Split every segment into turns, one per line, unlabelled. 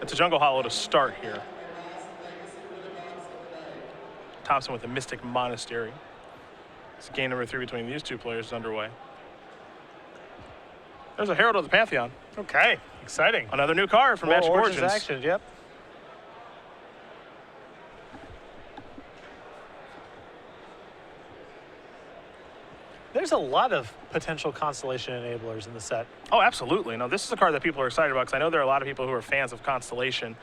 It's a jungle hollow to start here. Thompson with a Mystic Monastery. It's game number 3 between these two players is underway. There's a Herald of the Pantheon.
Okay, exciting.
Another new card from Magic Origins.
Action, yep. There's a lot of potential Constellation enablers in the set.
Oh, absolutely. No, this is a card that people are excited about because I know there are a lot of people who are fans of Constellation.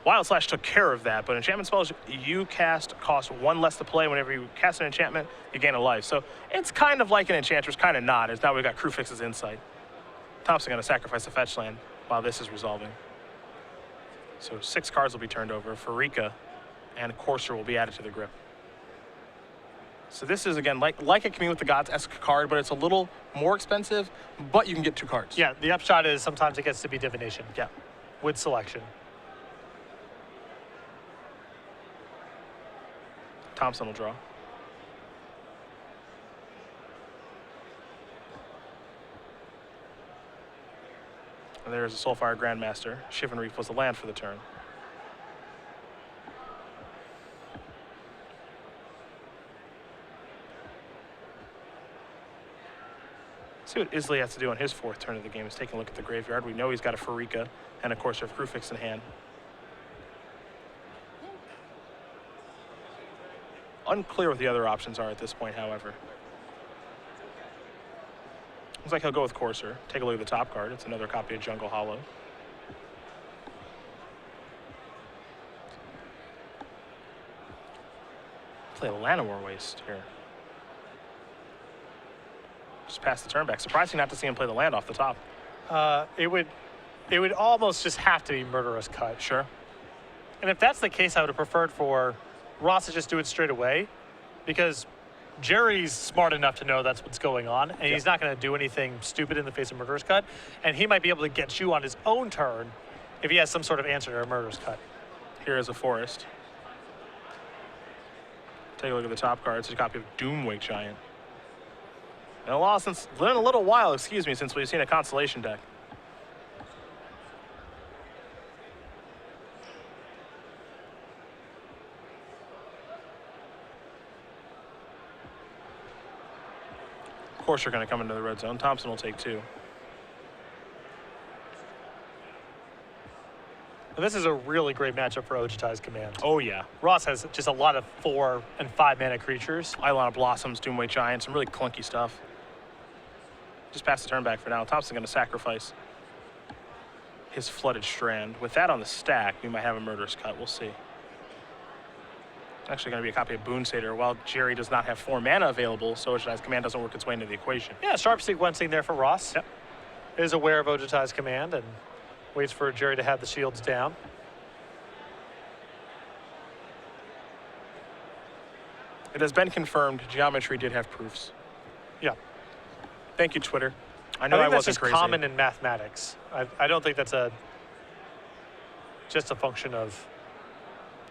Wild Slash took care of that, but enchantment spells you cast cost 1 less to play. Whenever you cast an enchantment, you gain a life. So it's kind of like an Enchantress, kind of not. As now we've got Crewfix's Insight. Thompson going to sacrifice a fetch land while this is resolving. So 6 cards will be turned over. Farika and Courser will be added to the grip. So this is, again, like a Commune with the Gods-esque card, but it's a little more expensive, but you can get 2 cards.
Yeah, the upshot is sometimes it gets to be divination.
Yeah.
With selection.
Thompson will draw. And there's a Soulfire Grandmaster. Shivan Reef was the land for the turn. See what Isley has to do on his 4th turn of the game is take a look at the graveyard. We know he's got a Farika and a Courser of Crewfix in hand. Unclear what the other options are at this point, however. Looks like he'll go with Courser. Take a look at the top card. It's another copy of Jungle Hollow. Play Llanowar Waste here. Just pass the turn back. Surprising not to see him play the land off the top.
It would almost just have to be Murderous Cut.
Sure.
And if that's the case, I would have preferred for Ross to just do it straight away, because Gerry's smart enough to know that's what's going on, and he's not going to do anything stupid in the face of Murderous Cut, and he might be able to get you on his own turn if he has some sort of answer to a Murderous Cut.
Here is a Forest. Take a look at the top card. It's a copy of Doomwake Giant. Been a little while, since we've seen a Constellation deck. Of course, you're going to come into the red zone. Thompson will take 2.
And this is a really great matchup for Ojutai's Command.
Oh, yeah.
Ross has just a lot of 4 and 5 mana creatures.
Eidolon of Blossoms, Doomwake Giant, some really clunky stuff. Just pass the turn back for now. Thompson going to sacrifice his Flooded Strand. With that on the stack, we might have a Murderous Cut. We'll see. It's actually going to be a copy of Boon Satyr. While Gerry does not have 4 mana available, so Ojutai's Command doesn't work its way into the equation.
Yeah, sharp sequencing there for Ross.
Yep.
Is aware of Ojutai's Command and waits for Gerry to have the shields down.
It has been confirmed Geometry did have proofs.
Yeah.
Thank you, Twitter. I know I
think that's
wasn't
just
crazy.
common in mathematics. I don't think that's just a function of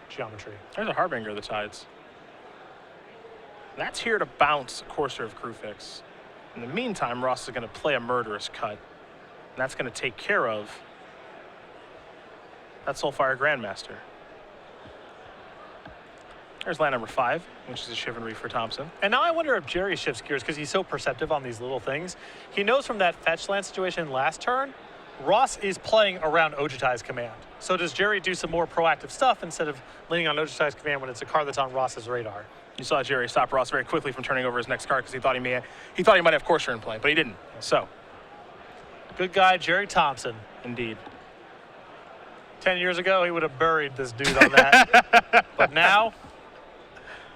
geometry.
There's a Harbinger of the Tides. That's here to bounce Courser of Crewfix. In the meantime, Ross is going to play a Murderous Cut. And that's going to take care of that Soulfire Grandmaster. There's land number 5, which is a Shivan Reef for Thompson.
And now I wonder if Gerry shifts gears because he's so perceptive on these little things. He knows from that fetch land situation last turn, Ross is playing around Ojutai's Command. So does Gerry do some more proactive stuff instead of leaning on Ojutai's Command when it's a card that's on Ross's radar?
You saw Gerry stop Ross very quickly from turning over his next card because he thought he might have Courser in play, but he didn't. So,
good guy, Gerry Thompson.
Indeed.
10 years ago, he would have buried this dude on that. But now,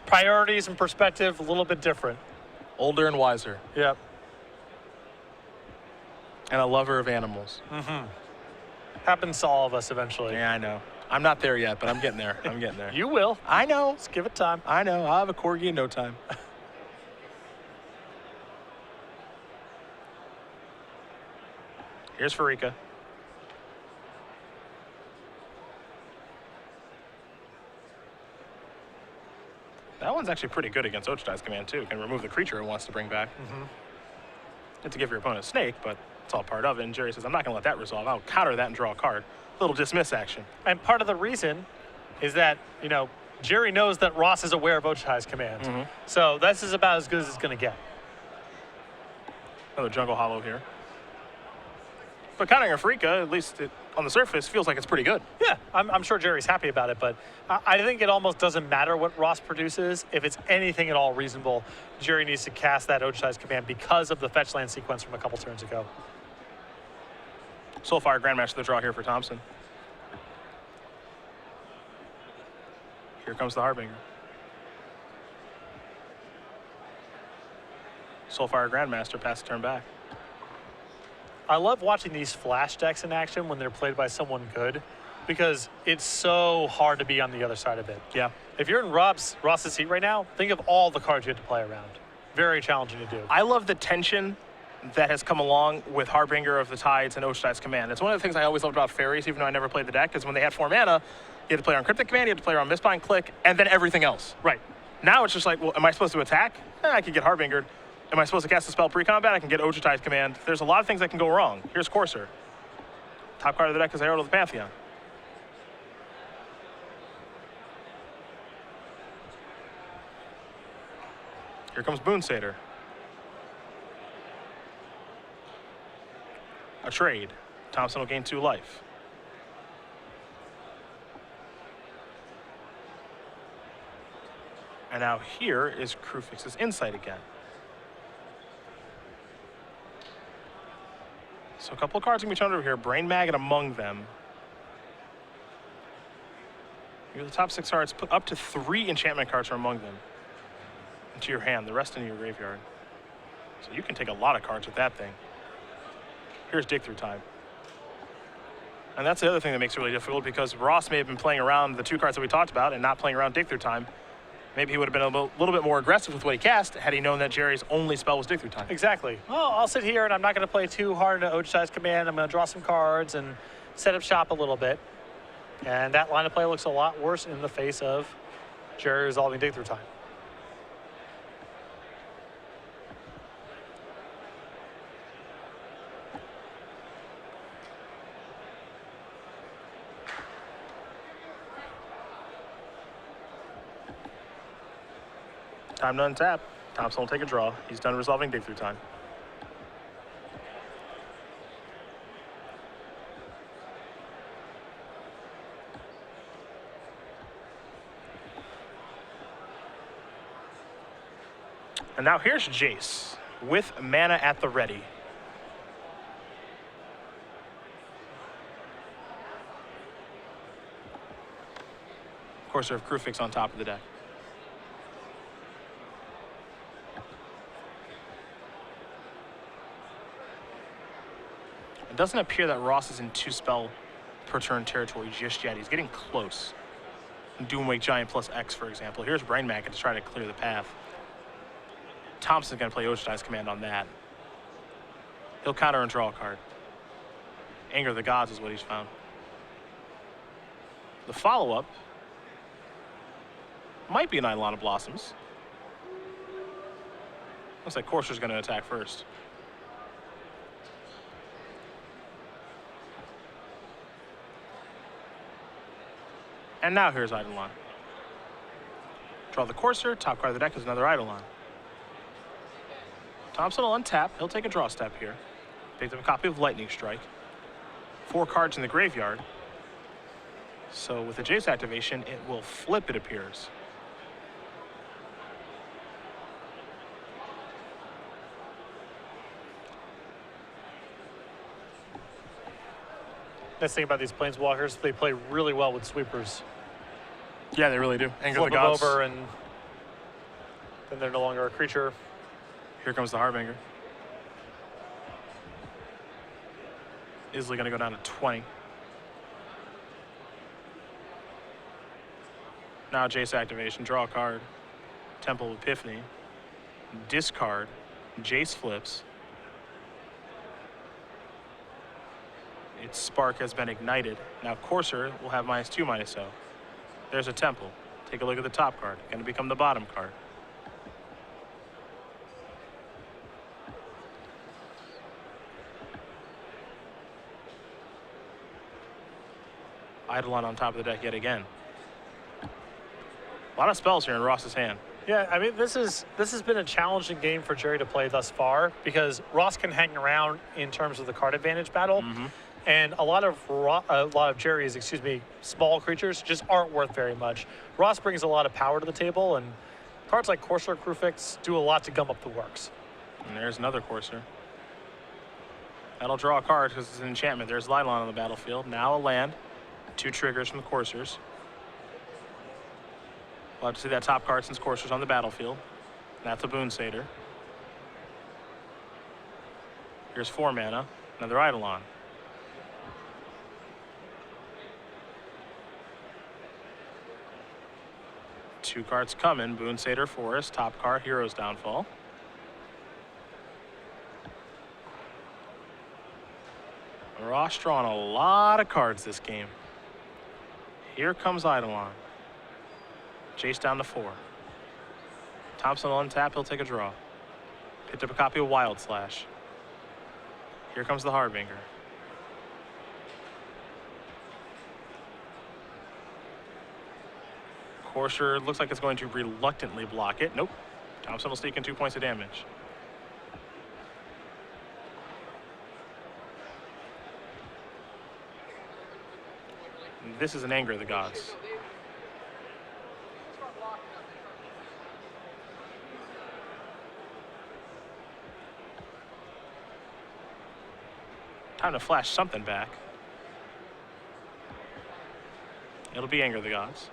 priorities and perspective a little bit different.
Older and wiser.
Yep.
And a lover of animals.
Mm-hmm. Happens to all of us eventually.
Yeah, I know. I'm not there yet, but I'm getting there. I'm getting there.
You will.
I know.
Just give it time.
I know. I'll have a Corgi in no time. Here's Farika. That one's actually pretty good against Ojutai's Command, too. Can remove the creature it wants to bring back.
Mm-hmm.
Not to give your opponent a snake, but It's all part of it. And Gerry says, I'm not going to let that resolve. I'll counter that and draw a card. Little dismiss action.
And part of the reason is that, you know, Gerry knows that Ross is aware of Ochiai's command. So this is about as good as it's going to get.
Another jungle hollow here. But countering a Freaka, at least on the surface, feels like it's pretty good.
Yeah, I'm sure Jerry's happy about it, but I think it almost doesn't matter what Ross produces. If it's anything at all reasonable, Gerry needs to cast that Ochiai's command because of the fetch land sequence from a couple turns ago.
Soulfire Grandmaster the draw here for Thompson. Here comes the Harbinger. Soulfire Grandmaster, pass the turn back.
I love watching these flash decks in action when they're played by someone good, because it's so hard to be on the other side of it.
Yeah.
If you're in Ross's seat right now, think of all the cards you have to play around. Very challenging to do.
I love the tension that has come along with Harbinger of the Tides and Ochiai's Command. It's one of the things I always loved about Fairies, even though I never played the deck, is when they had 4 mana, you had to play on Cryptic Command, you had to play on Mistbind Click, and then everything else.
Right.
Now it's just like, well, am I supposed to attack? I can get Harbingered. Am I supposed to cast a spell pre-combat? I can get Ochiai's Command. There's a lot of things that can go wrong. Here's Courser. Top card of the deck is Herald of the Pantheon. Here comes Boon Satyr. A trade. Thompson will gain 2 life. And now here is Krufix's Insight again. So a couple of cards can be shown over here. Brain Maggot among them. Here are the top 6 cards. Put up to 3 enchantment cards from among them into your hand. The rest into your graveyard. So you can take a lot of cards with that thing. Here's Dig Through Time. And that's the other thing that makes it really difficult, because Ross may have been playing around the 2 cards that we talked about and not playing around Dig Through Time. Maybe he would have been a little bit more aggressive with what he cast had he known that Gerry's only spell was Dig Through Time.
Exactly. Well, I'll sit here and I'm not going to play too hard into Ochiai's Command. I'm going to draw some cards and set up shop a little bit. And that line of play looks a lot worse in the face of Gerry resolving Dig Through Time.
Time to untap. Thompson will take a draw. He's done resolving Dig Through Time. And now here's Jace with mana at the ready. Of course, there have Krufix on top of the deck. It doesn't appear that Ross is in 2 spell per turn territory just yet. He's getting close. Doomwake Giant plus X, for example. Here's Brain Maggot to try to clear the path. Thompson's going to play Ochiai's Command on that. He'll counter and draw a card. Anger of the Gods is what he's found. The follow-up might be an Eidolon of Blossoms. Looks like Courser's going to attack first. And now here's Eidolon. Draw the Courser. Top card of the deck is another Eidolon. Thompson will untap. He'll take a draw step here. Picked up a copy of Lightning Strike. 4 cards in the graveyard. So with the Jace activation, it will flip, it appears.
Nice thing about these Planeswalkers, they play really well with sweepers.
Yeah, they really do. Anger of
Flip
the
them
Gods.
over and then they're no longer a creature.
Here comes the Harbinger. Isley going to go down to 20. Now Jace activation, draw a card. Temple of Epiphany. Discard. Jace flips. Its spark has been ignited. Now Courser will have -2/-0. There's a Temple. Take a look at the top card. Going to become the bottom card. Eidolon on top of the deck yet again. A lot of spells here in Ross's hand.
Yeah, I mean, this has been a challenging game for Gerry to play thus far because Ross can hang around in terms of the card advantage battle, and a lot of Gerry's, small creatures just aren't worth very much. Ross brings a lot of power to the table, and cards like Courser, Crufix do a lot to gum up the works.
And there's another Courser. That'll draw a card because it's an enchantment. There's Eidolon on the battlefield. Now a land. 2 triggers from the Coursers. We'll have to see that top card since Courser's on the battlefield. That's a Boon Satyr. Here's 4 mana. Another Eidolon. Two cards coming. Boon Satyr Forest. Top card, Hero's Downfall. Ross drawing a lot of cards this game. Here comes Eidolon. Jace down to 4. Thompson will untap, he'll take a draw. Picked up a copy of Wild Slash. Here comes the Harbinger. Courser looks like it's going to reluctantly block it. Nope. Thompson will sneak in 2 points of damage. This is an Anger of the Gods. Time to flash something back. It'll be Anger of the Gods.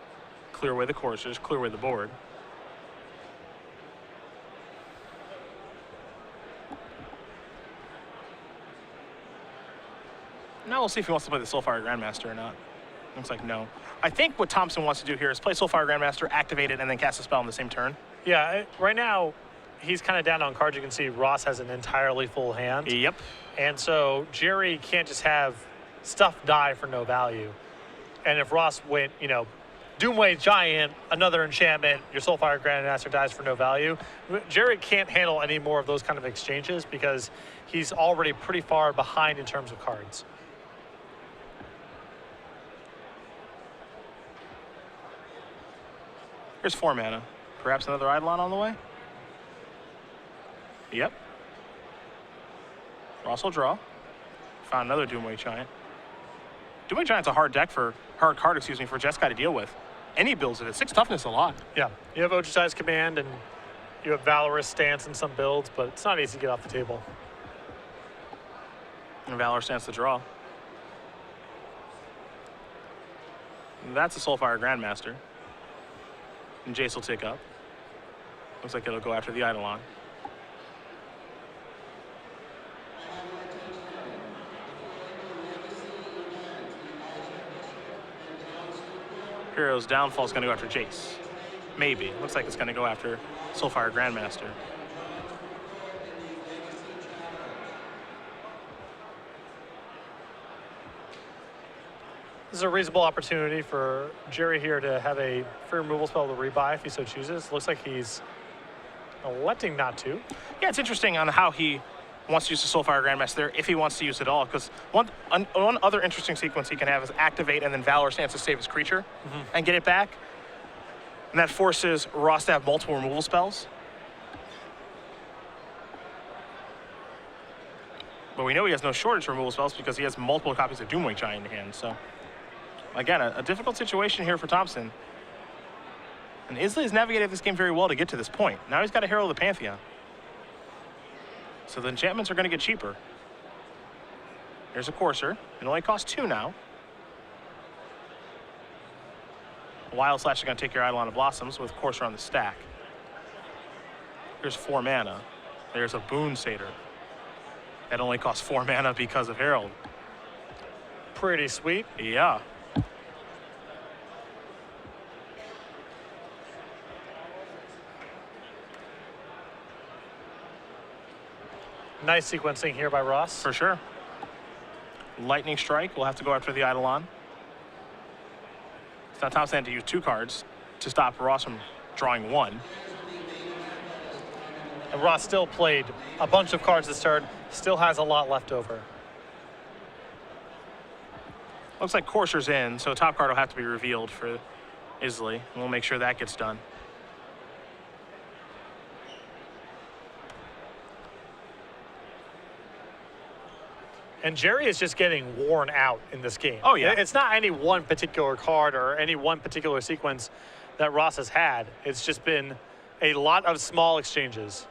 Clear away the Coursers, clear away the board. Now we'll see if he wants to play the Soulfire Grandmaster or not. Looks like no. I think what Thompson wants to do here is play Soulfire Grandmaster, activate it, and then cast a spell on the same turn.
Yeah, right now, he's kind of down on cards. You can see Ross has an entirely full hand.
Yep.
And so Gerry can't just have stuff die for no value. And if Ross went, Doomwave Giant, another enchantment, your Soulfire Grandmaster dies for no value. Gerry can't handle any more of those kind of exchanges because he's already pretty far behind in terms of cards.
Here's 4 mana. Perhaps another Eidolon on the way? Yep. Ross will draw. Found another Doomwave Giant. Doomwave Giant's a hard card, for Jeskai to deal with. Any builds it. 6 toughness a lot.
Yeah. You have Ojutai's Command and you have Valorous Stance in some builds, but it's not easy to get off the table.
And Valor Stance to draw. And that's a Soulfire Grandmaster. And Jace will take up. Looks like it'll go after the Eidolon. Hero's Downfall is going to go after Jace. Maybe. Looks like it's going to go after Soulfire Grandmaster.
This is a reasonable opportunity for Gerry here to have a free removal spell to rebuy if he so chooses. Looks like he's electing not to.
Yeah, it's interesting on how he wants to use the Soulfire Grandmaster there, if he wants to use it all, because one other interesting sequence he can have is activate and then Valor Stance to save his creature and get it back. And that forces Ross to have multiple removal spells. But we know he has no shortage of removal spells because he has multiple copies of Doomwave Giant in hand, so... Again, a difficult situation here for Thompson. And Isley has navigated this game very well to get to this point. Now he's got a Herald of the Pantheon. So the enchantments are going to get cheaper. Here's a Courser. It only costs 2 now. Wild Slash is going to take your Eidolon of Blossoms with Courser on the stack. Here's 4 mana. There's a Boon Satyr. That only costs 4 mana because of Herald.
Pretty sweet.
Yeah.
Nice sequencing here by Ross.
For sure. Lightning Strike will have to go after the Eidolon. So now Thompson had to use 2 cards to stop Ross from drawing 1.
And Ross still played a bunch of cards this turn, still has a lot left over.
Looks like Courser's in, so top card will have to be revealed for Isley. We'll make sure that gets done.
And Gerry is just getting worn out in this game.
Oh, yeah.
It's not any one particular card or any one particular sequence that Ross has had. It's just been a lot of small exchanges.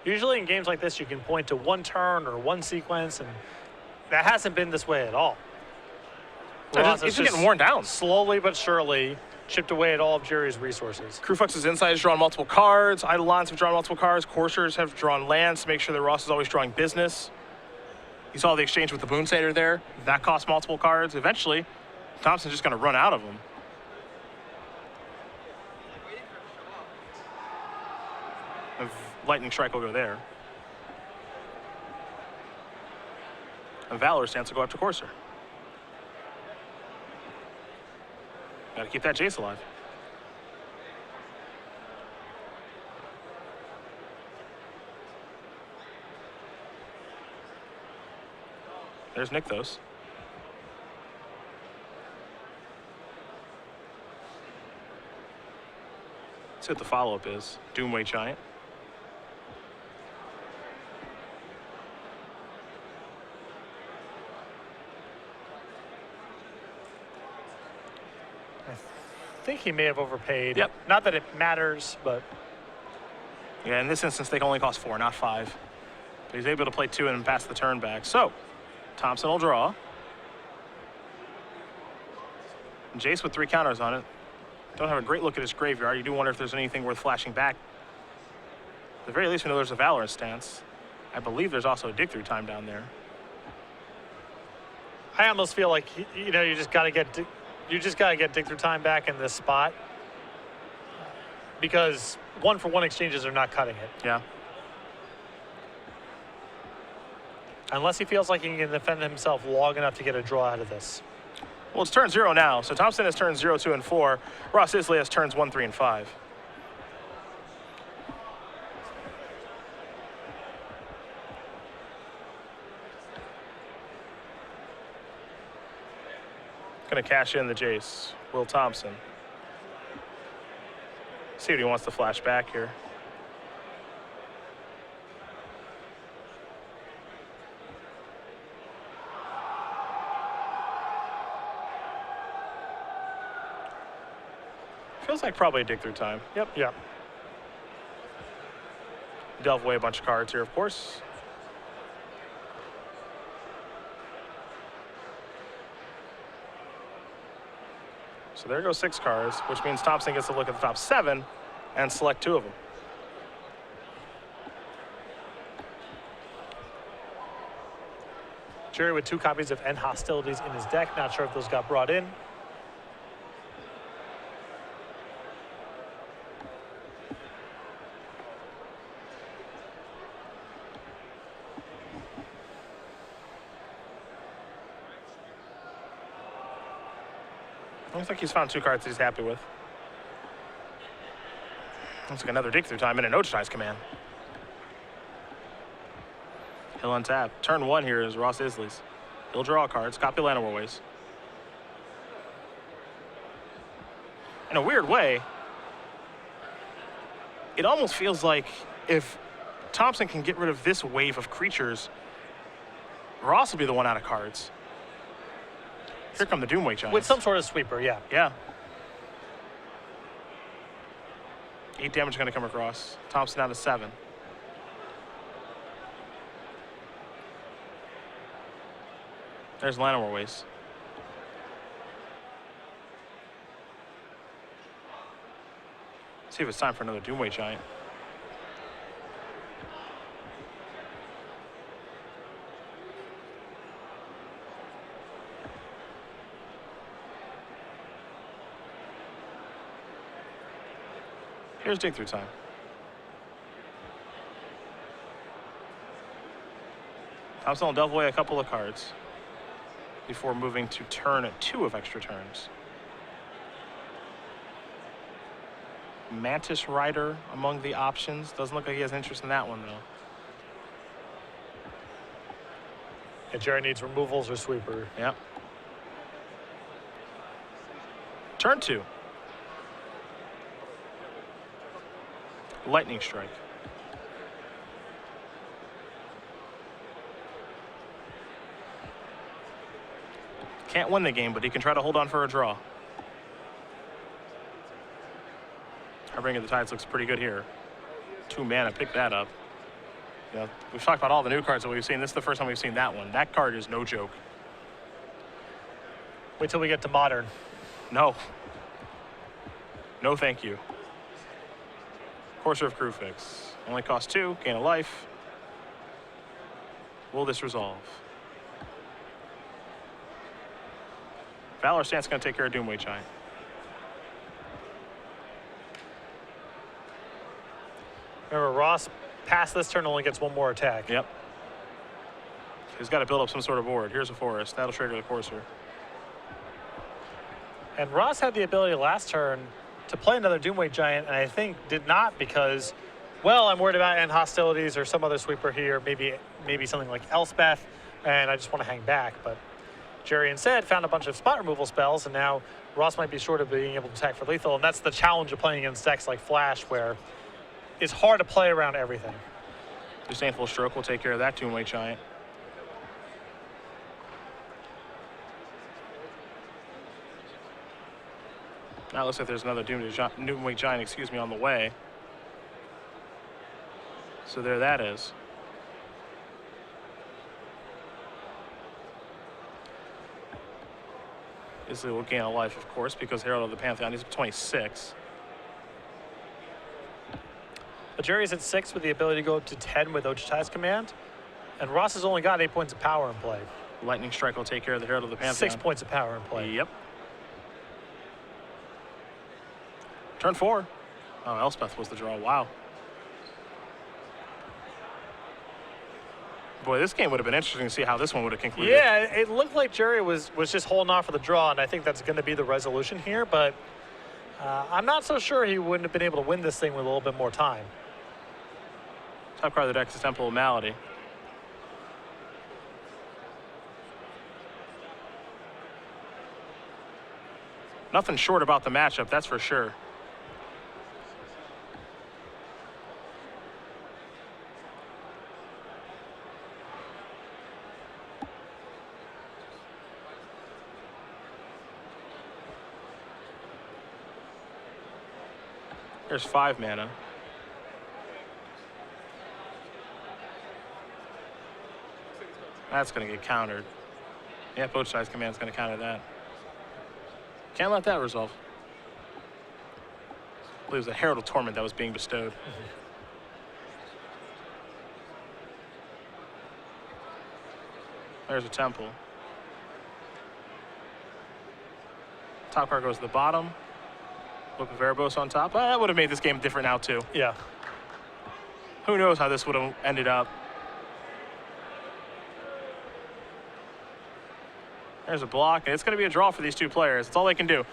Usually in games like this, you can point to one turn or one sequence, and that hasn't been this way at all. Ross
It's
is
just getting worn down.
slowly but surely chipped away at all of Gerry's resources.
Crewfux's Insight has drawn multiple cards. Eidolons have drawn multiple cards. Coursers have drawn lands to make sure that Ross is always drawing business. You saw the exchange with the Boon Satyr there. That cost multiple cards. Eventually, Thompson's just going to run out of them. Lightning Strike will go there. And Valor Stance will go after Courser. Gotta keep that Jace alive. There's Nykthos. Let's see what the follow-up is. Doomway Giant.
I think he may have overpaid.
Yep.
Not that it matters, but
Yeah, in this instance, they can only cost 4, not 5. But he's able to play 2 and pass the turn back. So, Thompson will draw. And Jace with 3 counters on it. Don't have a great look at his graveyard. You do wonder if there's anything worth flashing back. At the very least, we know there's a Valorant Stance. I believe there's also a Dig Through Time down there.
I almost feel like you just got to get Dig Through Time back in this spot, because 1-for-1 exchanges are not cutting it.
Yeah.
Unless he feels like he can defend himself long enough to get a draw out of this.
Well, it's turn 0 now. So Thompson has turns 0, 2, and 4. Ross Isley has turns 1, 3, and 5. Going to cash in the Jace. Will Thompson. See what he wants to flash back here. Feels like probably a Dig Through Time. Yep.
Yeah.
Delve away a bunch of cards here, of course. So there goes 6 cards, which means Thompson gets to look at the top 7 and select 2 of them.
Gerry with 2 copies of End Hostilities in his deck. Not sure if those got brought in.
Looks like he's found 2 cards that he's happy with. Looks like another Dig Through Time and an Ochitais Command. He'll untap. Turn 1 here is Ross Isley's. He'll draw cards, copy Llanowar Ways. In a weird way, it almost feels like if Thompson can get rid of this wave of creatures, Ross will be the one out of cards. Here come the Doomway Giants.
With some sort of sweeper, yeah.
Yeah. 8 damage going to come across. Thompson down to 7. There's Llanowar Ways. See if it's time for another Doomway Giant. Here's Dig Through Time. Thompson will delve away a couple of cards before moving to turn 2 of extra turns. Mantis Rider among the options. Doesn't look like he has interest in that one, though.
And Gerry needs removals or sweeper.
Yep. Turn 2. Lightning Strike. Can't win the game, but he can try to hold on for a draw. Harbinger of the Tides looks pretty good here. 2 mana, pick that up. You know, we've talked about all the new cards that we've seen. This is the first time we've seen that one. That card is no joke.
Wait till we get to Modern.
No. No, thank you. Courser of Crewfix. Only costs 2, gain a life. Will this resolve? Valor Stance going to take care of Doomway Giant.
Remember, Ross past this turn only gets 1 more attack.
Yep. He's got to build up some sort of board. Here's a Forest. That'll trigger the Courser.
And Ross had the ability last turn to play another Doomway Giant, and I think did not because, well, I'm worried about end hostilities or some other sweeper here, maybe something like Elspeth, and I just want to hang back. But Gerry instead found a bunch of spot removal spells, and now Ross might be short of being able to attack for lethal, and that's the challenge of playing against decks like Flash, where it's hard to play around everything.
Disdainful Stroke will take care of that Doomway Giant. Now it looks like there's another Doomway Giant, on the way. So there that is. Isley will gain a life, of course, because Herald of the Pantheon is 26.
But Gerry's at 6 with the ability to go up to 10 with Ochitai's command, and Ross has only got 8 points of power in play.
Lightning Strike will take care of the Herald of the Pantheon.
6 points of power in play.
Yep. Turn 4. Oh, Elspeth was the draw. Wow. Boy, this game would have been interesting to see how this one would have concluded.
Yeah, it looked like Gerry was just holding on for the draw, and I think that's going to be the resolution here, but I'm not so sure he wouldn't have been able to win this thing with a little bit more time.
Top card of the deck is Temple of Malady. Nothing short about the matchup, that's for sure. There's 5 mana. That's going to get countered. Yeah, Ochitai's command is going to counter that. Can't let that resolve. I believe it was a Herald of Torment that was being bestowed. There's a Temple. Top card goes to the bottom. Book of Erebos on top. That would have made this game different now, too.
Yeah.
Who knows how this would have ended up. There's a block, and it's going to be a draw for these 2 players. That's all they can do.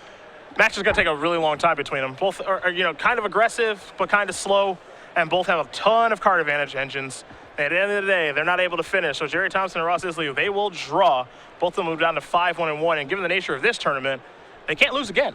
Match is going to take a really long time between them. Both are, kind of aggressive, but kind of slow, and both have a ton of card advantage engines. And at the end of the day, they're not able to finish. So Gerry Thompson and Ross Isley, they will draw. Both of them move down to 5-1-1, and given the nature of this tournament, they can't lose again.